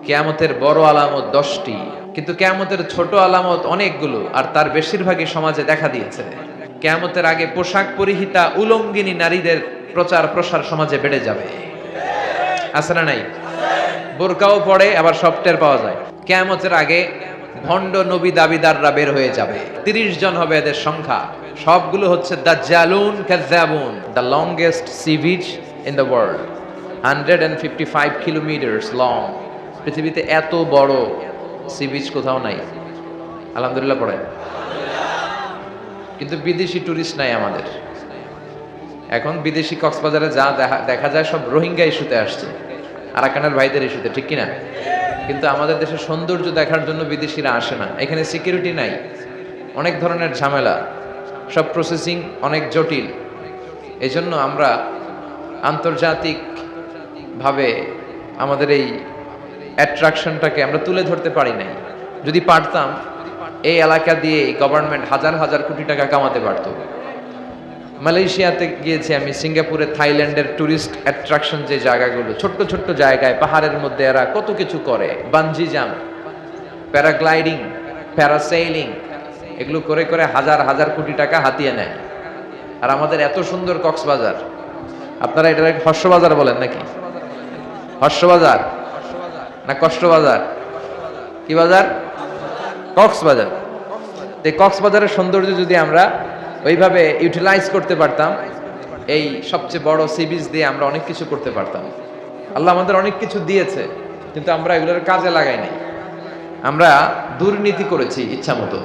কিয়ামতের বড় আলামত 10টি, কিন্তু কিয়ামতের ছোট আলামত অনেকগুলো, আর তার বেশিরভাগই সমাজে দেখা দিয়েছে। কিয়ামতের আগে পোশাক পরিহিতা উলঙ্গিনী নারীদের প্রচার প্রসার সমাজে বেড়ে যাবে। আছে না নাই? বোরকাও পড়ে, আবার সফটের পাওয়া যায়। কিয়ামতের আগে ভণ্ড নবী দাবিদাররা বের হয়ে যাবে। 30 জন হবে এদের সংখ্যা। সবগুলো হচ্ছে দাজ্জালুন কাযাবুন। The longest sea beach in the world, 155 kilometres long. পৃথিবীতে এত বড় সি বিচ কোথাও নাই। আলহামদুলিল্লাহ পড়েন। কিন্তু বিদেশি টুরিস্ট নাই আমাদের। এখন বিদেশি কক্সবাজারে যা দেখা যায় সব রোহিঙ্গা ইস্যুতে আসছে, আরাকানের ভাইদের ইস্যুতে, ঠিক কিনা? কিন্তু আমাদের দেশের সৌন্দর্য দেখার জন্য বিদেশিরা আসে না। এখানে সিকিউরিটি নাই, অনেক ধরনের ঝামেলা, সব প্রসেসিং অনেক জটিল। এজন্য আমরা আন্তর্জাতিক ভাবে আমাদের এই অ্যাট্রাকশনটাকে আমরা তুলে ধরতে পারি নাই। যদি পারতাম, এই এলাকা দিয়ে গভর্নমেন্ট হাজার হাজার কোটি টাকা কামাতে পারত। মালয়েশিয়াতে গিয়েছি আমি, সিঙ্গাপুরে, থাইল্যান্ডের টুরিস্ট অ্যাট্রাকশন যে জায়গাগুলো, ছোট্ট ছোট্ট জায়গায় পাহাড়ের মধ্যে এরা কত কিছু করে। বানজি জাম্প, প্যারাগ্লাইডিং, প্যারাসেইলিং, এগুলো করে করে হাজার হাজার কোটি টাকা হাতিয়ে নেয়। আর আমাদের এত সুন্দর কক্সবাজার, আপনারা এটা হর্ষবাজার বলেন নাকি? হর্ষবাজার না কষ্টবাজার? কি বাজার? কক্সবাজার। এই কক্সবাজারের সৌন্দর্য যদি আমরা ওইভাবে ইউটিলাইজ করতে পারতাম, এই সবচেয়ে বড় সি বিচ দিয়ে আমরা অনেক কিছু করতে পারতাম। আল্লাহ আমাদের অনেক কিছু দিয়েছে, কিন্তু আমরা এগুলোর কাজে লাগাই নাই। আমরা দুর্নীতি করেছি ইচ্ছা মতো।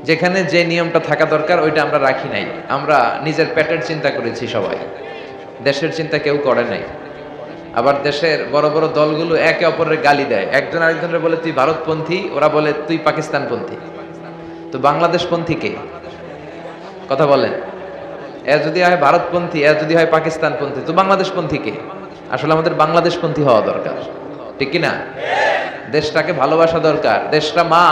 যেখানে যে নিয়মটা থাকা দরকার ওইটা আমরা রাখি নাই। আমরা নিজের পেটের চিন্তা করেছি সবাই, দেশের চিন্তা কেউ করে নাই। আবার দেশের বড় বড় দলগুলো একে অপরের গালি দেয়। একজন আরেকজনের বলে তুই ভারতপন্থী, ওরা বলে তুই পাকিস্তানপন্থী। তো বাংলাদেশপন্থী কে? কথা বলেন। এ যদি হয় ভারতপন্থী, এ যদি হয় পাকিস্তানপন্থী, তো বাংলাদেশপন্থী কে? আসলে আমাদের বাংলাদেশপন্থী হওয়া দরকার, ঠিক কিনা? দেশটাকে ভালোবাসা দরকার। দেশটা মা,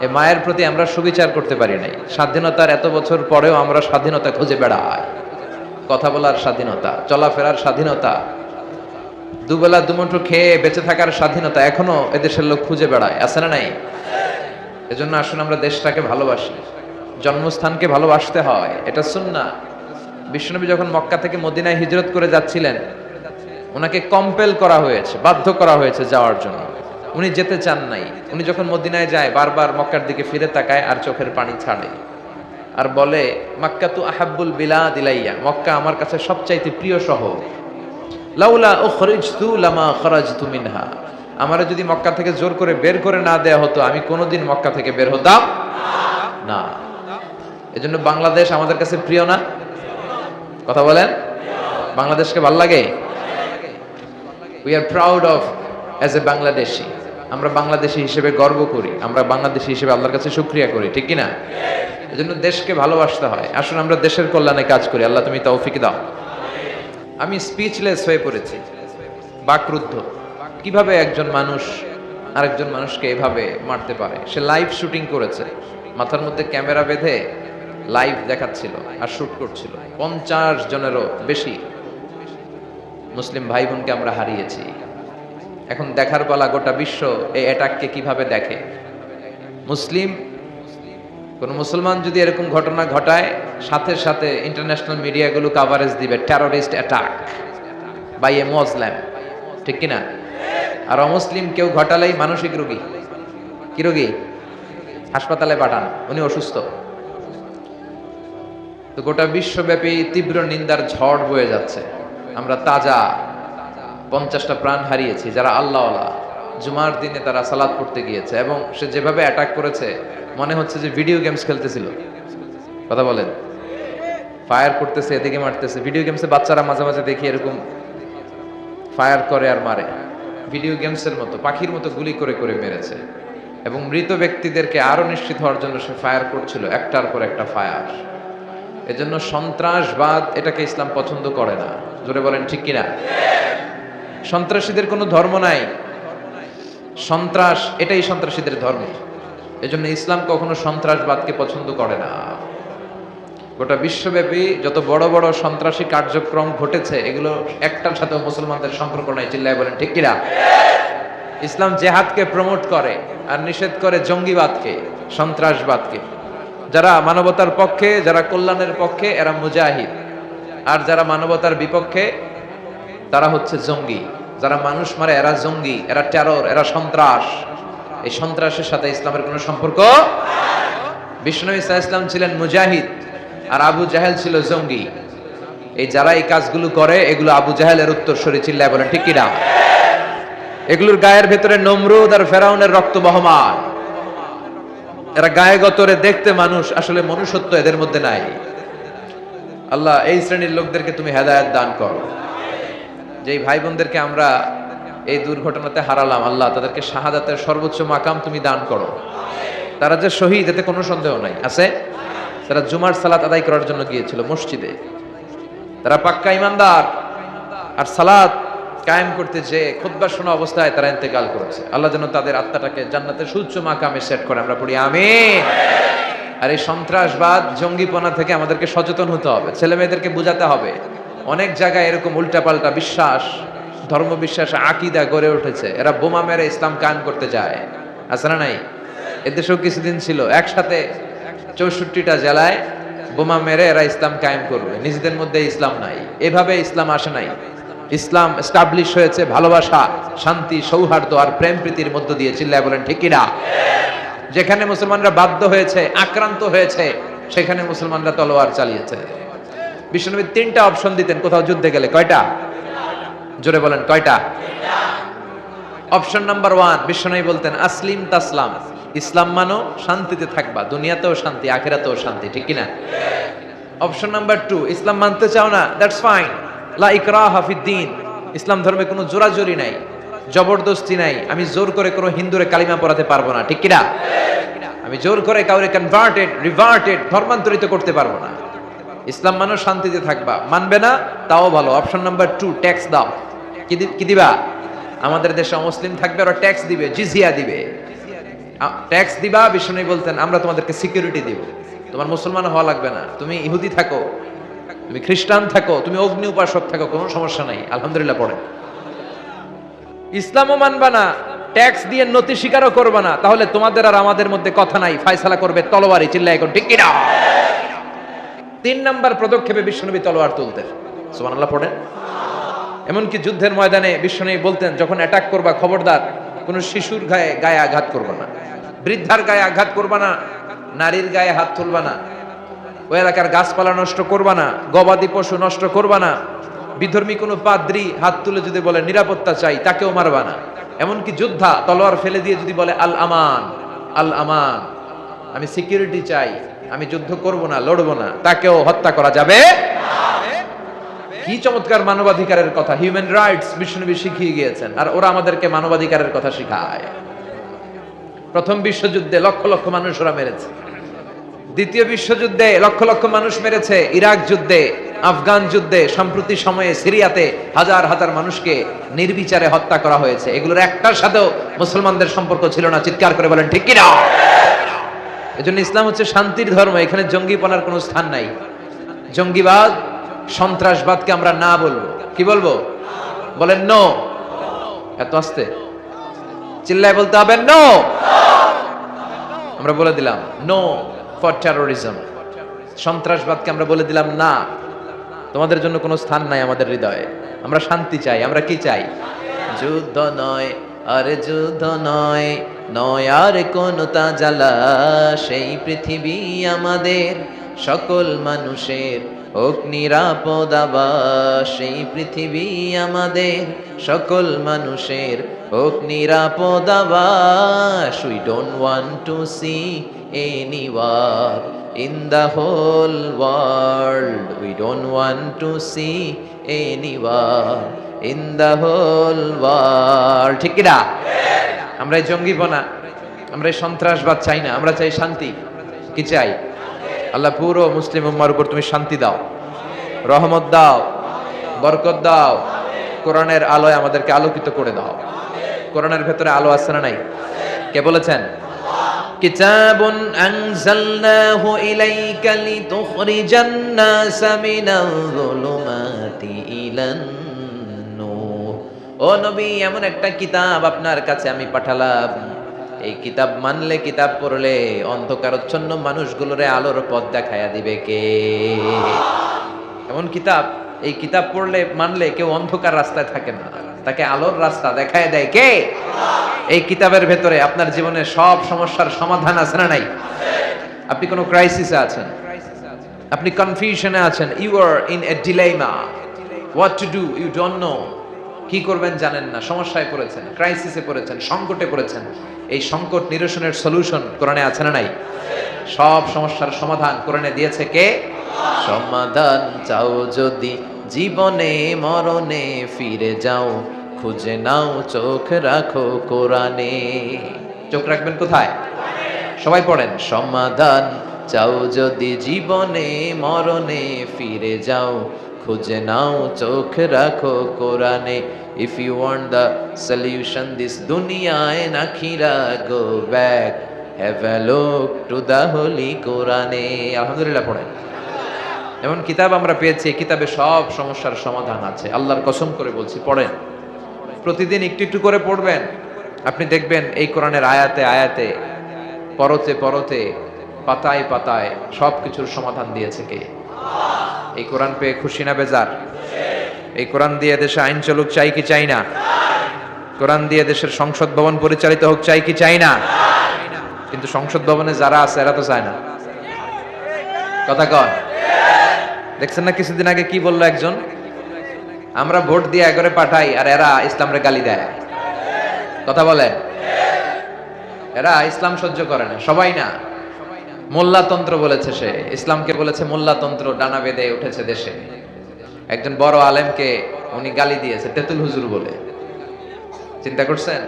এ মায়ের প্রতি আমরা সুবিচার করতে পারি নাই। স্বাধীনতার এত বছর পরেও আমরা স্বাধীনতা খুঁজে বেড়াই। কথা বলার স্বাধীনতা, চলাফেরার স্বাধীনতা, দুবেলা দুমুঠো খেয়ে বেঁচে থাকার স্বাধীনতা এখনো এদেশের লোক খুঁজে বেড়ায়। আছে না নাই? এজন্য আসুন আমরা দেশটাকে ভালোবাসি, জন্মস্থানকে ভালোবাসতে হয়, এটা সুন্নাহ। বিশ্বনবী যখন মক্কা থেকে মদিনায় হিজরত করে যাচ্ছিলেন, ওনাকে কম্পেল করা হয়েছে, বাধ্য করা হয়েছে যাওয়ার জন্য। উনি যেতে চান নাই। উনি যখন মদিনায় যায় বারবার মক্কার দিকে ফিরে তাকায় আর চোখের পানি ছাড়ে, আর বলে মাক্কাতু আহাব্বুল বিলাদ ইলাইয়া, মক্কা আমার কাছে সবচাইতে প্রিয় শহর। লাউলা উখরিজতু লামা খরাজতু মিনহা, আমারে যদি মক্কা থেকে জোর করে বের করে না দেয়া হতো, আমি কোনোদিন মক্কা থেকে বের হতাম না। এজন্য বাংলাদেশ আমাদের কাছে প্রিয় না? কথা বলেন। বাংলাদেশকে ভালো লাগে? We are proud of as a Bangladeshi. আমরা বাংলাদেশি হিসেবে গর্ব করি, আমরা বাংলাদেশি হিসেবে আল্লাহর কাছে শুকরিয়া করি, ঠিক কিনা? এজন্য দেশকে ভালোবাসতে হয়। আসুন আমরা দেশের কল্যাণে কাজ করি। আল্লাহ তুমি তৌফিক দাও। আমি স্পিচলেস হয়ে পড়েছি, বাকরুদ্ধ। কিভাবে একজন মানুষ আরেকজন মানুষকে এভাবে মারতে পারে? সে লাইভ শুটিং করেছে, মাথার মধ্যে ক্যামেরা বেঁধে লাইভ দেখাচ্ছিল আর শুট করছিল। 50 জনেরও বেশি মুসলিম ভাই বোনকে আমরা হারিয়েছি। এখন দেখার পালা গোটা বিশ্ব এই অ্যাটাককে কিভাবে দেখে। কোন মুসলমান যদি এরকম ঘটনা ঘটায়, সাথে সাথে ইন্টারন্যাশনাল মিডিয়াগুলো কাভারেজ দিবে, টেররিস্ট অ্যাটাক বাই এ মুসলিম, ঠিক কিনা? আর অমুসলিম কেউ ঘটালেই মানসিক রোগী। কি রোগী? হাসপাতালে পাঠান, উনি অসুস্থ। তো গোটা বিশ্বব্যাপী তীব্র নিন্দার ঝড় বয়ে যাচ্ছে। আমরা তাজা 50টা প্রাণ হারিয়েছি যারা আল্লাহওয়ালা। জুমার দিনে তারা সালাত পড়তে গিয়েছে, এবং সে যেভাবে অ্যাটাক করেছে মনে হচ্ছে যে ভিডিও গেমস খেলতেছিল। কথা বলেন। ফায়ার করতেছে, এদিকে মারতেছে। ভিডিও গেমসে বাচ্চারা মাঝে মাঝে দেখি এরকম ফায়ার করে আর মারে, ভিডিও গেমসের মতো পাখির মতো গুলি করে করে মেরেছে। এবং মৃত ব্যক্তিদেরকে আরো নিশ্চিত হওয়ার জন্য সে ফায়ার করছিল, একটার পর একটা ফায়ার। এজন্য সন্ত্রাসবাদ, এটাকে ইসলাম পছন্দ করে না। জোরে বলেন ঠিক কিনা? সন্ত্রাসীদের কোনো ধর্ম নাই, সন্ত্রাস এটাই সন্ত্রাসীদের ধর্ম। এজন্য ইসলাম কখনো সন্ত্রাসবাদকে পছন্দ করে না। গোটা বিশ্বব্যাপী যত বড় বড় সন্ত্রাসী কার্যক্রম ঘটেছে এগুলো একটার সাথে মুসলমানদের সম্পর্ক নাই, চিল্লায় বলেন ঠিক কিনা? ইসলাম জেহাদকে প্রমোট করে আর নিষেধ করে জঙ্গিবাদকে, সন্ত্রাসবাদকে। যারা মানবতার পক্ষে, যারা কল্যাণের পক্ষে এরা মুজাহিদ, আর যারা মানবতার বিপক্ষে তারা হচ্ছে জঙ্গি। যারা মানুষ মারে এরা জঙ্গি, এরা টেরর, এরা সন্ত্রাস। এই সন্ত্রাসের সাথে ইসলামের কোনো সম্পর্ক। বিষ্ণু ঈসা ইসলাম ছিলেন মুজাহিদ আর আবু জাহেল ছিল জঙ্গি। এই যারা এই কাজগুলো করে এগুলো আবু জাহেলের উত্তরসূরি, চিল্লায় বলেন ঠিক কিনা? এগুলোর গায়ের ভেতরে নমরুদ আর ফেরাউনের রক্ত বহমান। এরা গায়ে গতরে দেখতে মানুষ, আসলে মনুষ্যত্ব এদের মধ্যে নাই। আল্লাহ এই শ্রেণীর লোকদেরকে তুমি হেদায়েত দান করো। যেই ভাই বোনদেরকে আমরা এই দুর্ঘটনাতে হারালাম, আল্লাহ তাদেরকে শাহাদাতের সর্বোচ্চ মাকাম তুমি দান করো। তারা যে শহীদ এতে কোনো সন্দেহ নাই, আছে। তারা জুমার সালাত আদায় করার জন্য গিয়েছিল মসজিদে, তারা পাক্কা ইমানদার, আর সালাত কায়েম করতে যে খুতবা শোনা অবস্থায় তারা ইন্তেকাল করেছে। আল্লাহ যেন তাদের আত্মাটাকে জান্নাতের সুউচ্চ মাকামে সেট করে, আমরা পড়ি আমিন। আর এই সন্ত্রাসবাদ জঙ্গিপনা থেকে আমাদেরকে সচেতন হতে হবে, ছেলে মেয়েদেরকে বোঝাতে হবে। অনেক জায়গায় এরকম উল্টাপাল্টা বিশ্বাস, ধর্মবিশ্বাস, আকীদা গড়ে উঠেছে। এরা বোমা মেরে ইসলাম কায়েম করতে যায়, আছে না নাই? এদেশেও কিছুদিন ছিল একসাথে 64টা জেলায় বোমা মেরে এরা ইসলাম কায়েম করবে, নিজেদের মধ্যে ইসলাম নাই। এভাবে ইসলাম আসে নাই। ইসলাম এস্টাবলিশ হয়েছে ভালোবাসা, শান্তি, সৌহার্দ্য আর প্রেম প্রীতির মধ্য দিয়ে, চিল্লায় বলেন ঠিক কিনা? যেখানে মুসলমানরা বাধ্য হয়েছে, আক্রান্ত হয়েছে, সেখানে মুসলমানরা তলোয়ার চালিয়েছে। বিশ্বনবী 3টা অপশন দিতেন কোথাও যুদ্ধে গেলে। কয়টা? জোরে বলেন কয়টা? অপশন নাম্বার 1, বিশ্বনবী বলতেন আসলিম তাসলাম, ইসলাম মানো শান্তিতে থাকবা, দুনিয়াতেও শান্তি আখিরাতেও শান্তি, ঠিক কিনা? অপশন নাম্বার 2, ইসলাম মানতে চাও না, দ্যাটস ফাইন, লা ইকরাহা ফিদ্দিন, ইসলাম ধর্মে কোনো জোরাজোরি নাই, জবরদস্তি নাই। আমি জোর করে কোনো হিন্দুরে কালিমা পড়াতে পারবো না, ঠিক কিনা? আমি জোর করে কাউরে রিভার্টেড ধর্মান্তরিত করতে পারবো না। ইসলাম মানো শান্তিতে থাকবা, মানবে না তাও ভালো। অপশন নাম্বার 2, ট্যাক্স দাও। কি দিবা? আমাদের দেশে মুসলিম থাকবে, ওরা ট্যাক্স দিবে, জিজিয়া দিবে, ট্যাক্স দিবা। বিষ্ণু বলতেন আমরা তোমাদেরকে সিকিউরিটি দিব, তোমার মুসলমান হওয়া লাগবে না, তুমি ইহুদি থাকো, তুমি খ্রিস্টান থাকো, তুমি অগ্নি উপাসক থাকো, কোনো সমস্যা নাই, আলহামদুলিল্লাহ পড়ে। ইসলামও মানবা না, ট্যাক্স দিয়ে নতি স্বীকারও করবা না, তাহলে তোমাদের আর আমাদের মধ্যে কথা নাই, ফায়সালা করবে তলোয়ারি, চিল্লায় এখন ঠিক কিনা? 3 নাম্বার পদক্ষেপে বিশ্বনবী তলোয়ার তুলতেন, সুবহানাল্লাহ পড়েন। এমনকি যুদ্ধের ময়দানে বিশ্বনবী বলতেন যখন অ্যাটাক করবা খবরদার কোন শিশুর গায়ে আঘাত করবা না, বৃদ্ধার গায়ে আঘাত করবা না, নারীর গায়ে হাত তুলবা না, ওই এলাকার গাছপালা নষ্ট করবা না, গবাদি পশু নষ্ট করবা না, বিধর্মী কোনো পাদ্রী হাত তুলে যদি বলে নিরাপত্তা চাই তাকেও মারবা না। এমনকি যোদ্ধা তলোয়ার ফেলে দিয়ে যদি বলে আল আমান, আল আমান, আমি সিকিউরিটি চাই, আমি যুদ্ধ করব না, লড়ব না, তাকেও হত্যা করা যাবে। কি চমৎকার মানবাধিকারের কথা, হিউম্যান রাইটস বিশ্বনবী শিখিয়ে গিয়েছেন, আর ওরা আমাদেরকে মানবাধিকারের কথা শিখায়। প্রথম বিশ্বযুদ্ধে লক্ষ লক্ষ মানুষ ওরা মেরেছে, দ্বিতীয় বিশ্বযুদ্ধে লক্ষ লক্ষ মানুষ মেরেছে, ইরাক যুদ্ধে, আফগান যুদ্ধে, সম্প্রতি সময়ে সিরিয়াতে হাজার হাজার মানুষকে নির্বিচারে হত্যা করা হয়েছে। এগুলোর একটার সাথেও মুসলমানদের সম্পর্ক ছিল না, চিৎকার করে বলেন ঠিক কিনা? এজন্য ইসলাম হচ্ছে শান্তির ধর্ম, এখানে জঙ্গিপনার কোনো স্থান নাই। জঙ্গিবাদ, সন্ত্রাসবাদকে আমরা না বলবো, কি বলবো? বলেন নো। এত আস্তে চিল্লায় বলতে হবে নো। আমরা বলে দিলাম নো ফর টেরোরিজম, সন্ত্রাসবাদকে আমরা বলে দিলাম না, তোমাদের জন্য কোনো স্থান নাই আমাদের হৃদয়ে। আমরা শান্তি চাই। আমরা কি চাই? যুদ্ধ নয় আরে যুদ্ধ নয়, নয় আর কোন তাজালা, সেই পৃথিবী আমাদের সকল মানুষের হোক নিরাপদ আবাস, সেই পৃথিবী আমাদের সকল মানুষের হোক নিরাপদ আবাস। We don't want to see any war in the whole world, we don't want to see any war in the whole world, ঠিক কি না? আমরা এই জঙ্গিপনা, আমরা এই সন্ত্রাসবাদ চাই না, আমরা চাই শান্তি। কি চাই? আল্লাহ পুরো মুসলিম উম্মার উপর তুমি শান্তি দাও, রহমত দাও, বরকত দাও, কোরআনের আলোয় আমাদেরকে আলোকিত করে দাও। কোরআনের ভেতরে আলো আছে না নাই? কে বলেছেন? কিতাবুন আনজালনাহু ইলাইকা লিতুখরিজান নাসা মিনায-যুলুমাতি ইলান নূর। ও নবী, এমন একটা কিতাব আপনার কাছে আমি পাঠালাম, এই কিতাব মানলে, কিতাব পড়লে অন্ধকারচ্ছন্ন মানুষগুলোরে আলোর পথ দেখায়া দিবে কে? এমন কিতাব, এই কিতাব পড়লে, মানলে কেউ অন্ধকার রাস্তায় থাকে না, তাকে আলোর রাস্তা দেখায় দেয় কে? এই কিতাবের ভেতরে আপনার জীবনের সব সমস্যার সমাধান আছে না নাই? আপনি কোনো ক্রাইসিসে আছেন, আপনি কনফিউশনে আছেন, you are in a dilemma, what to do, you don't know, কি করবেন জানেন না, সমস্যায় পড়েছেন, ক্রাইসিসে পড়েছেন, সংকটে পড়েছেন, এই সংকট নিরসনের সলিউশন কোরআনে আছে না নাই? সব সমস্যার সমাধান কোরআনে দিয়েছে কে? সমাধান চাও যদি জীবনে মরণে, ফিরে যাও খুঁজে নাও, চোখ রাখো কোরআনে। চোখ রাখবেন কোথায়? সবাই পড়েন, সমাধান চাও যদি জীবনে মরণে, ফিরে যাও খুঁজে নাও, চোখ রাখো কোরআনে। If you want the solution this dunya and akhira, go back, have a look to the holy Qur'ane. আলহামদুলিল্লাহ পড়েন। এমন কিতাব আমরা পেয়েছি, এই কিতাবে সব সমস্যার সমাধান আছে। আল্লাহর কসম করে বলছি, পড়েন, প্রতিদিন একটু একটু করে পড়বেন, আপনি দেখবেন এই কোরআনের আয়াতে আয়াতে, পরতে পরতে, পাতায় পাতায় সব কিছুর সমাধান দিয়েছে কে? এই কোরআন পেয়ে খুশি না বেজার? এই কোরআন দিয়ে দেশে আইন চলুক চাই কি চাই না? কোরআন দিয়ে দেশের সংসদ ভবন পরিচালিত হোক চাই কি চাই না? কিন্তু সংসদ ভবনে যারা আছে এরা তো চায় না। কথা কন, দেখছেন না কিছুদিন আগে কি বললো একজন? আমরা ভোট দিয়ে একবারে পাঠাই আর এরা ইসলামরে গালি দেয়। কথা বলে, এরা ইসলাম সহ্য করে না, সবাই না। মোল্লাতন্ত্র বলেছে সে, ইসলামকে বলেছে মোল্লাতন্ত্র, ডানা বেঁধে উঠেছে দেশে। একজন বড় আলেমকে উনি গালি দিয়েছে তেতুল হুজুর বলে, চিন্তা করছেন?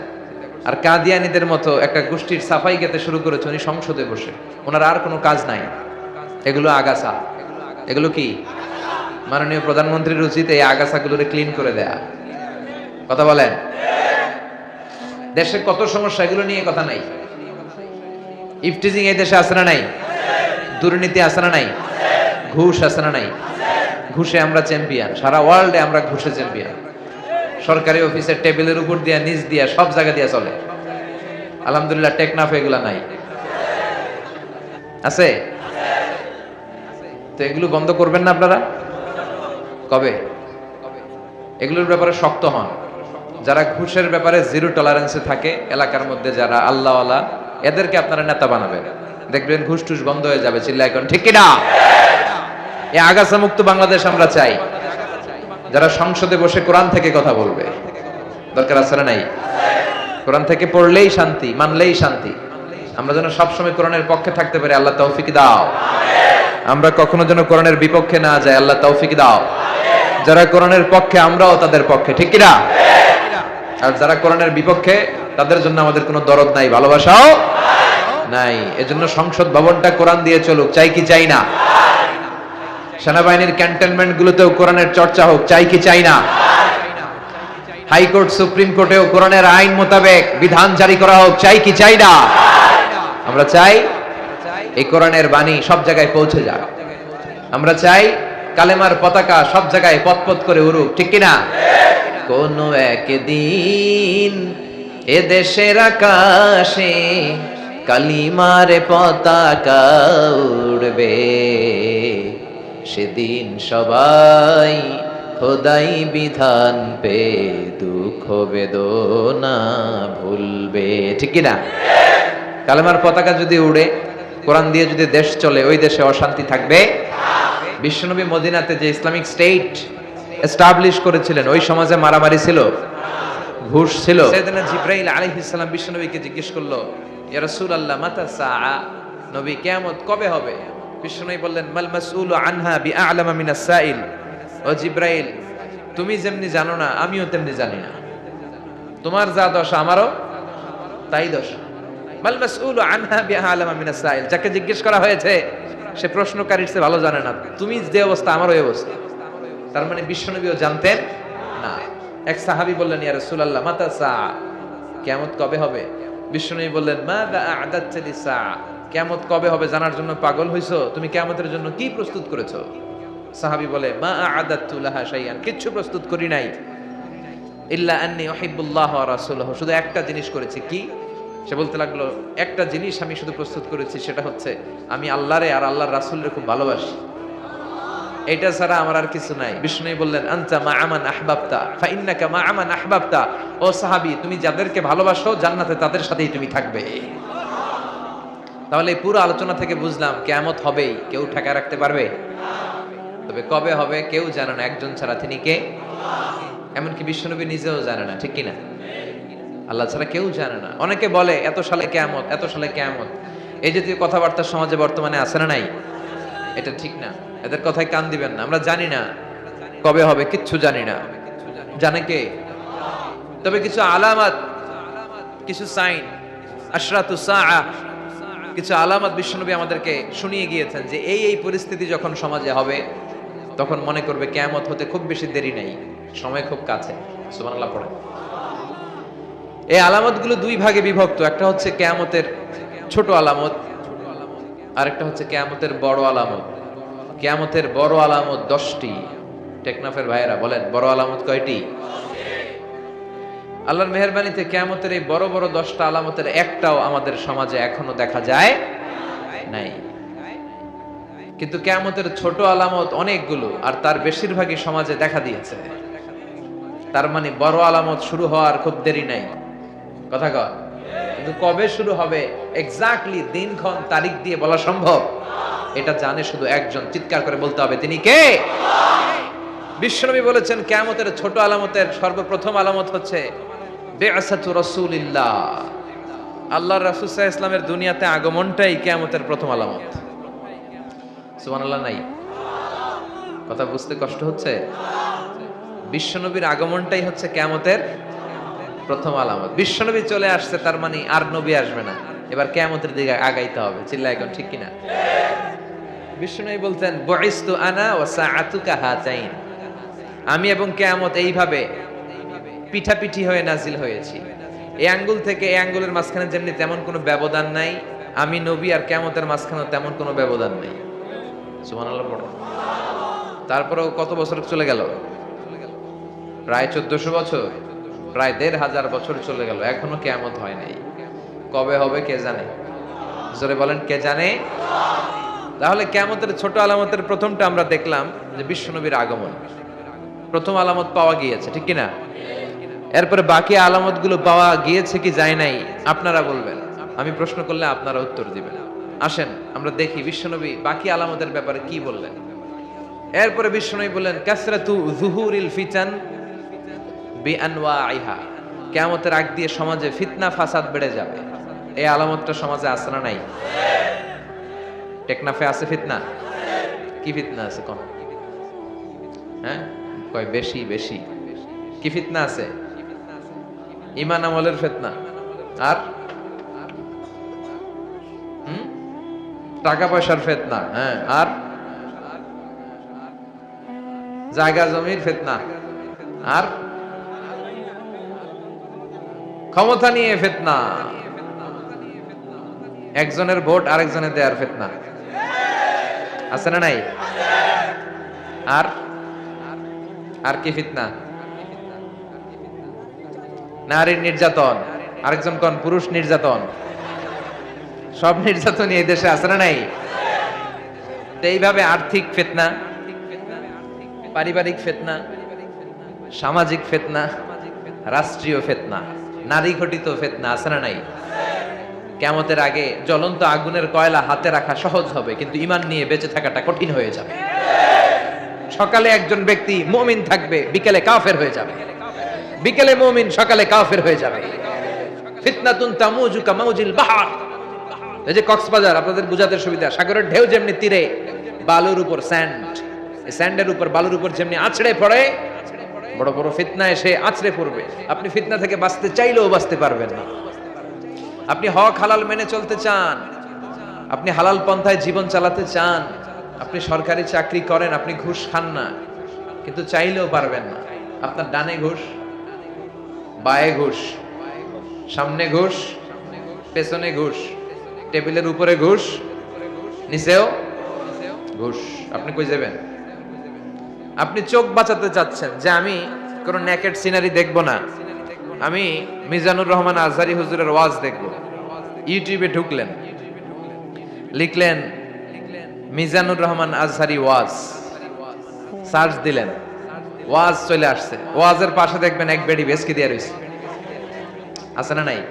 আর কাদিয়ানীদের মতো একটা গোষ্ঠীর সাফাই গেতে শুরু করেছে উনি সংসদে বসে। ওনার আর কোনো কাজ নাই, এগুলো আগাছা। এগুলো কি? মাননীয় প্রধানমন্ত্রীর উচিত এই আগাছাগুলোরে ক্লিন করে দেয়া। কথা বলেন, দেশে কত সমস্যা, এগুলো নিয়ে কথা নাই। ইফটিজিং এই দেশে আছে না নাই? দুর্নীতি আছে না নাই? ঘুষ আছে না নাই? ঘুষে আমরা চ্যাম্পিয়ন, সারা ওয়ার্ল্ডে আমরা ঘুষে চ্যাম্পিয়ন। সরকারি অফিসের টেবিলের উপর দিয়া, নিচ দিয়া, সব জায়গা দিয়া চলে। আলহামদুলিল্লাহ, টেকনাফ এগুলা নাই, আছে? তো এগুলো বন্ধ করবেন না আপনারা? কবে? এগুলোর ব্যাপারে শক্ত হন। যারা ঘুষের ব্যাপারে জিরো টলারেন্সে থাকে, এলাকার মধ্যে যারা আল্লাহওয়ালা, এদেরকে আপনারা নেতা বানাবেন, দেখবেন ঘুষ টুস বন্ধ হয়ে যাবে। চিল্লায় কোন ঠিক কিনা? এই আগাছা মুক্ত বাংলাদেশ আমরা চাই। যারা সংসদে বসে কোরআন থেকে কথা বলবে, দরকার আছে না নাই? কোরআন থেকে পড়লেই শান্তি, মানলেই শান্তি। আমরা যেন সবসময় কোরআনের পক্ষে থাকতে পারি, আল্লাহ তৌফিক দাও। আমরা কখনো যেন কোরআনের বিপক্ষে না যাই, আল্লাহ তৌফিক দাও। যারা কোরআনের পক্ষে, আমরাও তাদের পক্ষে, ঠিক কিনা? আর যারা কোরআনের বিপক্ষে, তাদের জন্য আমাদের কোনো দরদ নাই, ভালোবাসাও নাই। এজন্য সংসদ ভবনটা কোরআন দিয়ে চলুক, চাই কি চাই না? সেনাবাহিনীর ক্যান্টনমেন্ট গুলোতেও কোরআনের চর্চা হোক, চাই কি চাই না? হাইকোর্ট, সুপ্রিম কোর্টেও কোরআনের আইন মোতাবেক বিধান জারি করা হোক, চাই কি চাই না? আমরা চাই এই কোরআনের বাণী সব জায়গায় পৌঁছে যাক। আমরা চাই কালেমার পতাকা সব জায়গায় পথ করে উড়ুক, ঠিক কিনা? কোন একদিন এ দেশের আকাশে কালিমার পতাকা উড়বে, সেদিন সবাই খোদাই বিধান পে দুঃখ বেদনা ভুলবে, ঠিক কিনা? কালেমার পতাকা যদি উড়ে, কোরআন দিয়ে যদি দেশ চলে, ওই দেশে অশান্তি থাকবে। বিশ্বনবী মদিনাতে যে ইসলামিক স্টেট এস্টাবলিশ করেছিলেন, ওই সমাজে মারামারি ছিল, ঘুষ ছিল। সাইয়েদনা জিবরাইল আলাইহিস সালাম বিশ্বনবীকে জিজ্ঞেস করলো, ইয়া রাসূলুল্লাহ মাতা সাআ, নবী কিয়ামত কবে হবে? বিশ্বনবী বললেন, মাল মাসউলু আনহা বিআ'লামা মিনাস সাইল। ও জিবরাইল, তুমি যেমনি জানো না, আমিও তেমনি জানি না। তোমার যা দশা আমারও তাই দশা। মাল মাসউলু আনহা বিআ'লামা মিনাস সাইল, যাকে জিজ্ঞেস করা হয়েছে সে প্রশ্নকারীর চেয়ে ভালো জানে না। তুমি যে অবস্থা, আমারও এই অবস্থা। তার মানে বিশ্বনবীও জানতেন না। এক সাহাবী বললেন, ইয়া রাসূলুল্লাহ মাতা সাআ, কিয়ামত কবে হবে? বিষ্ণু বললেন, মাযা আ'দাদতা লিসা, কিয়ামত কবে হবে জানার জন্য পাগল হইছো? তুমি কিয়ামতের জন্য কি প্রস্তুত করেছো? সাহাবী বলে, মা আ'দাদতু লাহা শাইআন, কিচ্ছু প্রস্তুত করি নাই, ইল্লা আন্নী উহিব্বুল্লাহ ওয়া রাসূলুহু, শুধু একটা জিনিস করেছি। কি? সে বলতে লাগলো, একটা জিনিস আমি শুধু প্রস্তুত করেছি, সেটা হচ্ছে আমি আল্লাহরে আর আল্লাহর রাসূলরে খুব ভালোবাসি, এটা ছাড়া আমার আর কিছু নাই। বিষ্ণু বললেন, আনতা মা আমান আহবাবতা ফা ইন্নাকা মা আমান আহবাবতা, ও সাহাবী, তুমি যাদেরকে ভালোবাসো জান্নাতে তাদের সাথেই তুমি থাকবে। তাহলে এই পুরো আলোচনা থেকে বুঝলাম কিয়ামত হবেই, কেউ ঠেকা রাখতে পারবে? তবে কবে হবে কেউ জানে না, একজন ছাড়া, তিনি কে? এমনকি বিশ্বনবী নিজেও জানে না, ঠিক কিনা? আল্লাহ ছাড়া কেউ জানে না। অনেকে বলে এত সালে কিয়ামত, এত সালে কিয়ামত, এই জাতীয় কথাবার্তা সমাজে বর্তমানে আছে না নাই? এটা ঠিক না, এদের কথায় কান দিবেন না। আমরা জানি না কবে হবে, কিচ্ছু জানি না। জানে কে? তবে কিছু আলামত, কিছু সাইন, আশরাতুস সাআ, কিছু আলামত বিশ্বনবী আমাদেরকে শুনিয়ে গিয়েছেন যে এই এই পরিস্থিতি যখন সমাজে হবে তখন মনে করবে কিয়ামত হতে খুব বেশি দেরি নেই, সময় খুব কাছে। সুবহানাল্লাহ পড়ে। এই আলামতগুলো দুই ভাগে বিভক্ত, একটা হচ্ছে কিয়ামতের ছোট আলামত, আরেকটা হচ্ছে কিয়ামতের বড় আলামত। কিয়ামতের বড় আলামত 10টি। টেকনাফের ভাইয়েরা বলেন, বড় আলামত কয়টি? আল্লাহর মেহেরবানিতে কিয়ামতের এই বড় বড় 10টা আলামতের একটাও আমাদের সমাজে এখনো দেখা যায় নাই। কিন্তু কিয়ামতের ছোট আলামত অনেকগুলো, আর তার বেশিরভাগই সমাজে দেখা দিয়েছে। তার মানে বড় আলামত শুরু হওয়ার খুব দেরি নাই। কথা কয়? কিন্তু কবে শুরু হবে এক্স্যাক্টলি দিনক্ষণ তারিখ দিয়ে বলা সম্ভব? এটা জানে শুধু একজন, চিৎকার করে বলতে হবে, তিনি কে? বিশ্বনবী বলেছেন কিয়ামতের ছোট আলামতের সর্বপ্রথম আলামত হচ্ছে বিআসাতু রাসূলিল্লাহ, আল্লাহর রাসূল সাল্লাল্লাহু আলাইহি ওয়াসাল্লামের দুনিয়াতে আগমনটাই কিয়ামতের প্রথম আলামত। সুবহানাল্লাহ নাই? কথা বুঝতে কষ্ট হচ্ছে? বিশ্বনবীর আগমনটাই হচ্ছে কিয়ামতের প্রথম আলামত। বিশ্বনবী চলে আসছে, তার মানে আর নবী আসবে না, এবার কিয়ামতের দিকে আগাইতে হবে। চিল্লায় এখন, ঠিক কিনা? বিশ্বনবী বলতেন, বুইসতু আনা ওয়া সাআতুকা হাতাইন, আমি এবং কিয়ামত এইভাবে পিঠাপিঠি হয়ে নাজিল হয়েছি। এই আঙ্গুল থেকে এই আঙ্গুলের মাঝখানে যেমনি তেমন কোনো ব্যবধান নাই, আমি নবী আর কিয়ামতের মাঝখানে তেমন কোনো ব্যবধান নাই। সুবহানাল্লাহ পড়ো। তারপরেও কত বছর চলে গেল? প্রায় 1400 বছর, প্রায় 1500 বছর চলে গেল, এখনো কিয়ামত হয় নাই। কবে হবে কে জানে? জোরে বলেন, কে জানে? তাহলে কিয়ামতের ছোট আলামতের প্রথমটা আমরা দেখলাম যে বিশ্বনবীর আগমন, প্রথম আলামত পাওয়া গিয়েছে, ঠিক কিনা? এরপরে বাকি আলামতগুলো পাওয়া গিয়েছে কি যায় নাই আপনারা বলবেন, আমি প্রশ্ন করলে আপনারা উত্তর দিবেন। আসেন আমরা দেখি বিশ্বনবী বাকি আলামতের ব্যাপারে কি বললেন। এরপরে বিশ্বনবী বললেন, কাসরাতু যুহুরিল ফিতান বিআনওয়াইহা, কিয়ামতের আগ দিয়ে সমাজে ফিতনা ফাসাদ বেড়ে যাবে। এই আলামতটা সমাজে আছে না নাই? টেকনাফে আছে ফিতনা? কি ফিতনা আছে কোন? হ্যাঁ কয় বেশি বেশি। কি ফিতনা আছে? ঈমান আমলের ফিতনা, আর টাকা পয়সার ফিতনা, হ্যাঁ, আর জায়গা জমির ফিতনা, আর ক্ষমতা নিয়ে ফিতনা, একজনের ভোট আরেকজনের দেয়ার ফিতনা, আছে না নাই? আর আর কি ফিতনা? নারীর নির্যাতন, আরেকজন কোন পুরুষ নির্যাতন, সব নির্যাতন এই দেশে আছে না নাই? এইভাবে আর্থিক ফিতনা, পারিবারিক ফিতনা, সামাজিক ফিতনা, রাষ্ট্রীয় ফিতনা, নারী ঘটিত ফিতনা আছে না নাই? কিয়ামতের আগে জ্বলন্ত আগুনের কয়লা হাতে রাখা সহজ হবে, কিন্তু ঈমান নিয়ে বেঁচে থাকাটা কঠিন হয়ে যাবে। সকালে একজন ব্যক্তি মুমিন থাকবে, বিকেলে কাফের হয়ে যাবে, বিকেলে মুমিন সকালে কাফের হয়ে যাবে। ফিতনাতুন তামুজু কামাউজিল বাহর, এই যে কক্সবাজার আপনাদের বুঝাতে সুবিধা, সাগরের ঢেউ যেমনি তীরে বালুর উপর স্যান্ড, এই স্যান্ডের উপর বালুর উপর যেমনি আছড়ে পড়ে, বড় বড় ফিতনা এসে আছড়ে পড়বে। আপনি ফিতনা থেকে বাঁচতে চাইলেও বাঁচতে পারবেন না। আপনি হক হালাল মেনে চলতে চান, আপনি হালাল পন্থায় জীবন চালাতে চান, আপনি সরকারি চাকরি করেন, আপনি ঘুষ খান না, কিন্তু চাইলেও পারবেন না। আপনার ডানে ঘুষ, বায়ে ঘুষ, সামনে ঘুষ, পেছনে ঘুষ, টেবিলের উপরে ঘুষ, নিচেও ঘুষ। আপনি কই যাবেন? আপনি চোখ বাঁচাতে চাচ্ছেন যে আমি কোন নেকেড সিনারি দেখব না, আমি মিজানুর রহমান আজহারি হুজুরের ওয়াজ দেখব। ইউটিউবে ঢুকলেন, লিখলেন মিজানুর রহমান আজহারি ওয়াজ, সার্চ দিলেন, ওয়াজ চলে আসছে। ওয়াজের পাশে দেখবেন এক বেডি বেসকি দিয়ে রয়েছে, আছে না নাই?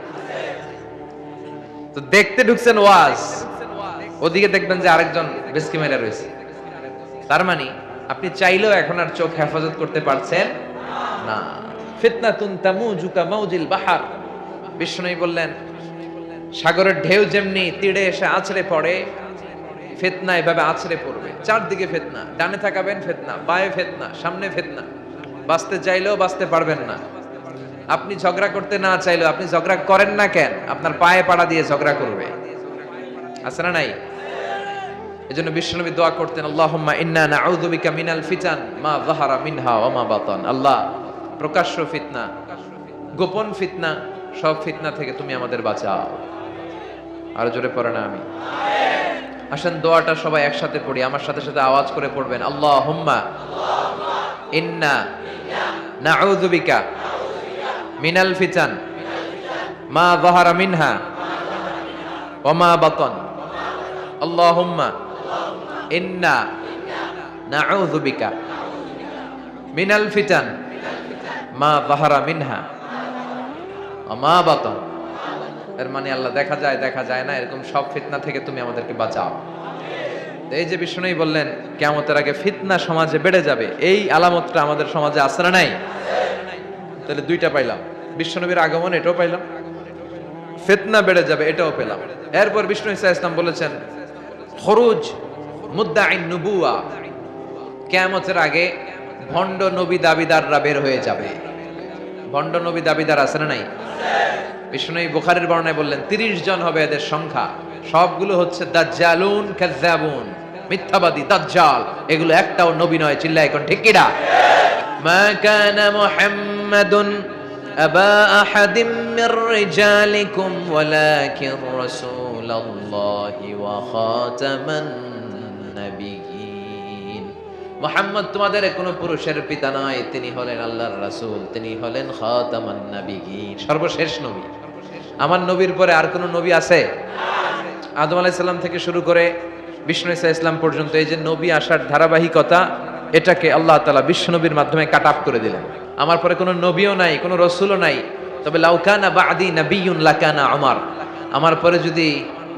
তো দেখতে ঢুকছেন ওয়াজ, ওদিকে দেখবেন যে আরেকজন বেসকি মেরে রয়েছে। তার মানে আপনি চাইলেও এখন আর চোখ হেফাজত করতে পারছেন না। ফিতনাতুন তামুজু কামাউজিল বাহার, বিষ্ণুই বললেন সাগরের ঢেউ যেমনি তীরে এসে আছড়ে পড়ে, ফিতনা এভাবে আছড়ে পড়বে। চারদিকে ফিতনা, ডানে তাকাবেন ফিতনা, বায়ে ফিতনা, সামনে ফিতনা। বাঁচতে চাইলেও বাঁচতে পারবেন না। আপনি ঝগড়া করতে না চাইলেও, আপনি ঝগড়া করেন না কেন? আপনার পায়ে পাড়া দিয়ে ঝগড়া করবে, আছে না নাই? এজন্য বিশ্বনবী দোয়া করতেন, আল্লাহুম্মা ইন্না নাউযু বিকা মিনাল ফিতান মা যাহারা মিনহা ওয়া মা বাতান। আল্লাহ, প্রকাশ্য ফিতনা, গোপন ফিতনা, সব ফিতনা থেকে তুমি আমাদের বাঁচাও। আর জোরে পড়ে না আমি। আসেন দোয়াটা সবাই একসাথে পড়ি, আমার সাথে সাথে আওয়াজ করে পড়বেন। আল্লাহুম্মা ইন্না নাউযু বিকা মিনাল ফিতান মা যাহারা মিনহা ওয়া মা বাতান। আল্লাহুম্মা ইন্না নাউযু বিকা মিনাল ফিতান মা যাহারা মিনহা ওয়া মা বাতান। এর মানে আল্লাহ দেখা যায় দেখা যায় না এরকম সব ফিতনা থেকে তুমি আমাদেরকে বাঁচাও। এই যে বিষ্ণুই বললেন কিয়ামতের আগে ফিতনা সমাজে বেড়ে যাবে, এই আলামতটা আমাদের সমাজে আছে না নাই? তাহলে দুইটা পাইলাম, বিশ্বনবীর আগমন এটাও পাইলাম, ফিতনা বেড়ে যাবে এটাও পেলাম। এরপর বিষ্ণু ঈসা ইসলাম বলেছেন খুরুজ মুদ্দাঈন নবুওয়া, কিয়ামতের আগে ভণ্ড নবী দাবিদাররা বের হয়ে যাবে। ভণ্ড নবী দাবিদার আছে না নাই? বিষ্ণু বুখারীর বর্ণনায় বললেন 30 জন হবে এদের সংখ্যা, সবগুলো হচ্ছে দাজ্জালুন কাযযাবুন, মিথ্যাবাদী দাজ্জাল। এগুলো একটাও নবী নয়, চিল্লায় এখন ঠিক কিনা? মা কানা মুহাম্মাদুন আবা আহাদিম মির রিজালিকুম ওয়ালাকিন রাসূলুল্লাহি ওয়া খাতামান নাবিয়্যিন। মুহাম্মদ তোমাদের কোনো পুরুষের পিতা নয়, তিনি হলেন আল্লাহর রাসূল, তিনি হলেন খাতামান নাবিয়্যিন, সর্বশেষ নবী। আমার নবীর পরে আর কোন নবী আছে? আদম আলাইহিস সালাম থেকে শুরু করে বিষ্ণু ঈসা ইসলাম পর্যন্ত এই যে নবী আসার ধারাবাহিকতা, এটাকে আল্লাহ তাআলা বিশ্ব নবীর মাধ্যমে কাট আপ করে দিলেন। আমার পরে কোনো নবীও নাই, কোনো রাসূলও নাই, তবে লাউ কানা বা'দি নাবিয়্যুন লাকানা উমর, আমার পরে যদি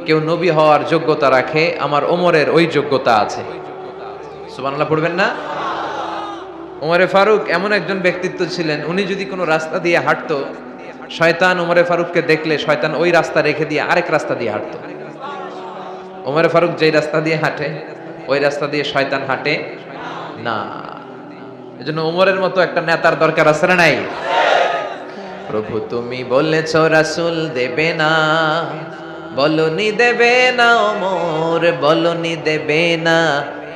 কেউ নবী হওয়ার যোগ্যতা রাখে, আমার ওমরের ওই যোগ্যতা আছে। সুবহানাল্লাহ পড়বেন না? ওমরে ফারুক এমন একজন ব্যক্তিত্ব ছিলেন, উনি যদি কোনো রাস্তা দিয়ে হাঁটতো, শয়তান ওমরে ফারুককে দেখলে শয়তান ওই রাস্তা রেখে দিয়ে আরেক রাস্তা দিয়ে হাঁটতো। ওমরে ফারুক যেই রাস্তা দিয়ে হাঁটে, ওই রাস্তা দিয়ে শয়তান হাঁটে না। এজন্য ওমরের মতো একটা নেতার দরকার আছে না নাই? প্রভু তুমি বলেছো রাসূল দেবে না, বলনি দেবে না, ওমর বলনি দেবে না,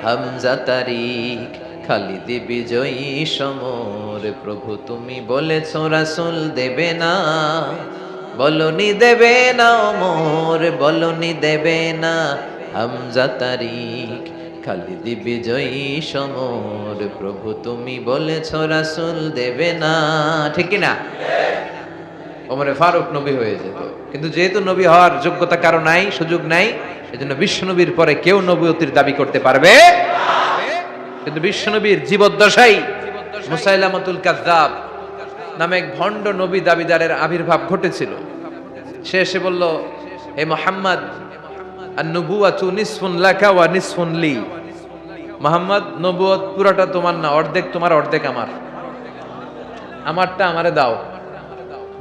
হামজা তারিক খালিদ বিজয়ী সমর। প্রভু তুমি বলেছো রাসূল দেবে না, বলনি দেবে না, ওমর বলনি দেবে না, হামজা তারিক খালিদ বিজয়ী সমর। প্রভু তুমি বলেছো রাসূল দেবে না, ঠিক কি না? ওমরে ফারুক নবী হয়ে যেত, কিন্তু যেহেতু নবী হওয়ার যোগ্যতা কারো নাই, সুযোগ নাই, এজন্য বিশ্ব নবীর পরে কেউ নবুয়তির দাবি করতে পারবে না। কিন্তু বিশ্ব নবীর জীবদ্দশায় মুসাইলামাতুল কাযযাব নামে এক ভণ্ড নবী দাবিদারের আবির্ভাব ঘটেছিল। সে এসে বলল, হে মুহাম্মদ, আন-নবুওয়াতু নিসফুন লাকা ওয়া নিসফুন লি। মুহাম্মদ, নবুয়ত পুরোটা তোমার না, অর্ধেক তোমার অর্ধেক আমার, আমারটা আমারে দাও।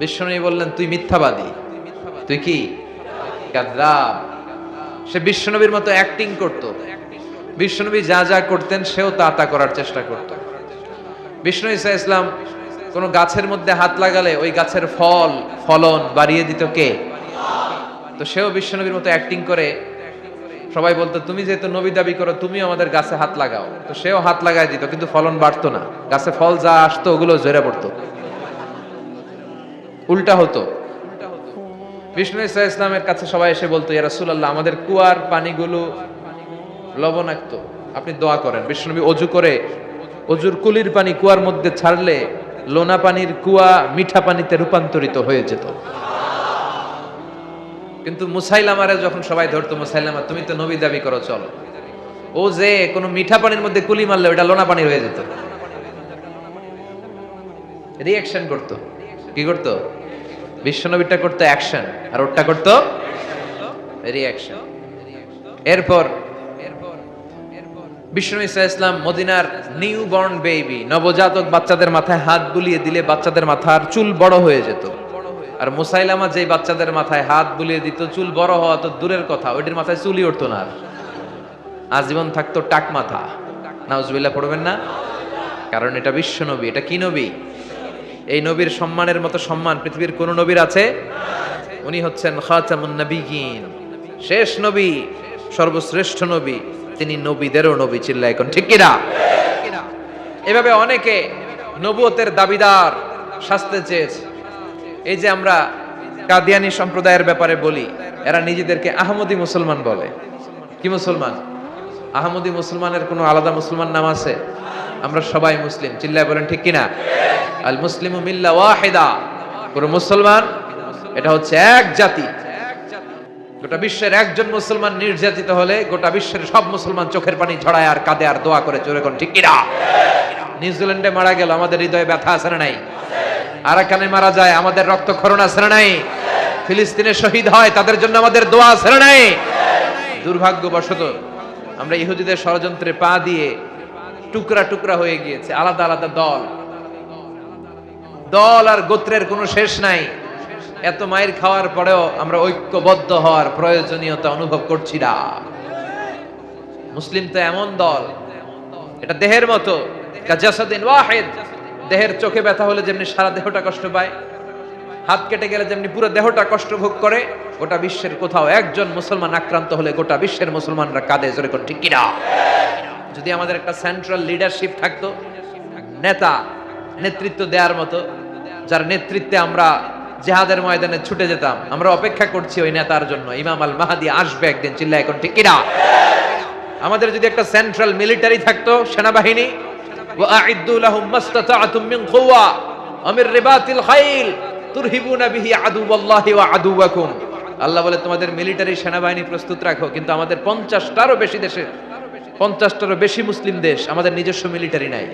বিশ্বনবী বললেন, তুই মিথ্যাবাদী, তুই কি কাযযাব। সে বিশ্বনবীর মতো অ্যাক্টিং করত, বিশ্বনবী যা যা করতেন সেও তা তা করার চেষ্টা করত। বিষ্ণু ঈসা ইসলাম কোন গাছের মধ্যে হাত লাগালে ওই গাছের ফলন বাড়িয়ে দিত কে? তো সেও বিশ্বনবীর মতো অ্যাক্টিং করে। সবাই বলতো, তুমি যেহেতু নবী দাবি করো, তুমি আমাদের গাছে হাত লাগাও। তো সেও হাত লাগাই দিত, কিন্তু ফলন বাড়তো না, গাছে ফল যা আসতো ওগুলো ঝরে পড়তো, উল্টা হতো। বিষ্ণু ইসা ইসলামের কাছে সবাই এসে বলতো, ইয়া রাসূলুল্লাহ, আমাদের কুয়ার পানিগুলো লবণাক্ত, আপনি দোয়া করেন। বিষ্ণুনবী অজু করে অজুর কুলির পানি কুয়ার মধ্যে ছাড়লে লোনা পানির কুয়া মিঠা পানিতে রূপান্তরিত হয়ে যেত। কিন্তু মুসাইলামারে যখন সবাই ধরতো, মুসাইলামা তুমি তো নবী দাবি করো, চলো, ও যে কোনো মিঠা পানির মধ্যে কুলি মারলে ওটা লোনা পানি হয়ে যেত। রিঅ্যাকশন করতো। কি করতো? বিশ্বনবীটা করতো অ্যাকশন, আর ওটা করতো রিঅ্যাকশন। এরপর বিষ্ণু ইসা ইসলাম মদিনার নিউ বর্ন বেবি, নবজাতক বাচ্চাদের মাথায় হাত বুলিয়ে দিলে বাচ্চাদের মাথার চুল বড় হয়ে যেত। আর মুসাইলামা যেই বাচ্চাদের মাথায় হাত বুলিয়ে দিত, চুল বড় হওয়া তো দূরের কথা, ওইটির মাথায় চুলই উঠতো না, আজীবন থাকতো টাক মাথা। নাউজুবিল্লাহ পড়বেন না? কারণ এটা বিশ্ব নবী। এটা কি নবী? এই নবীর সম্মানের মতো সম্মান পৃথিবীর কোন নবীর আছে? উনি হচ্ছেন খাতামুন নবিয়্যিন, শেষ নবী, সর্বশ্রেষ্ঠ নবী, তিনি নবীদেরও নবী। চিল্লায় এখন ঠিক কিনা? এভাবে অনেকে নবুয়তের দাবিদার সাজতে চেয়েছে। এই যে আমরা কাদিয়ানী সম্প্রদায়ের ব্যাপারে বলি, এরা নিজেদেরকে আহমদী মুসলমান বলে। কি মুসলমান? আহমদী মুসলমানের কোনো আলাদা মুসলমান নাম আছে? আমরা সবাই মুসলিম। চিল্লায় বলেন ঠিক কিনা? আল মুসলিমু মিল্লা ওয়াহিদা, পুরো মুসলমান এটা হচ্ছে এক জাতি। গোটা বিশ্বের একজন মুসলমান নির্যাতিত হলে গোটা বিশ্বের সব মুসলমান চোখের পানি ঝরায় আর কাঁদে আর দোয়া করে, জোরে কোন ঠিক কিনা? নিউজিল্যান্ডে মারা গেল, আমাদের হৃদয়ে ব্যথা আছে না নাই? আরাকানে মারা যায়, আমাদের রক্তক্ষরণ আছে না নাই? ফিলিস্তিনে শহীদ হয়, তাদের জন্য আমাদের দোয়া আছে না নাই? দুর্ভাগ্যবশত আমরা ইহুদিদের ষড়যন্ত্রে পা দিয়ে টুকরা টুকরা হয়ে গিয়েছে, আলাদা আলাদা দল। দল আর গোত্রের কোনো শেষ নাই। এত মায়ের খাওয়ার পরেও আমরা ঐক্যবদ্ধ হওয়ার প্রয়োজনীয়তা অনুভব করছি না। মুসলিম তো এমন দল, এটা দেহের মতো, কাজাসাদিন ওয়াহিদ। দেহের চোখে ব্যথা হলে যেমনি সারা দেহটা কষ্ট পায়, হাত কেটে গেলে যেমনি পুরো দেহটা কষ্ট ভোগ করে, গোটা বিশ্বের কোথাও একজন মুসলমান আক্রান্ত হলে গোটা বিশ্বের মুসলমানরা কাঁদে, জোরে কোন ঠিক কিনা? যদি আমাদের একটা সেন্ট্রাল লিডারশিপ থাকতো, নেতা নেতৃত্ব দেওয়ার মতো, যার নেতৃত্বে আমরা জিহাদের ময়দানে ছুটে যেতাম, আমরা অপেক্ষা করছি ওই নেতার জন্য, ইমাম আল মাহদি আসবে একদিন। চিল্লায় এখন ঠিক কিনা? আমাদের যদি একটা সেন্ট্রাল মিলিটারি থাকতো, সেনাবাহিনী, ওয়াআইদ্দু লাহুম মাসতাতা'তুম মিন কুওয়া ওয়া মির রিবাতিল খাইল তুরহিবুনা বিহি আদুওয়াল্লাহি ওয়া আদুওয়াকুম। আল্লাহ বলে তোমাদের মিলিটারি সেনাবাহিনী প্রস্তুত রাখো, কিন্তু আমাদের 50টারও বেশি দেশে, 50টারও বেশি মুসলিম দেশ, আমাদের নিজস্ব মিলিটারি নাই।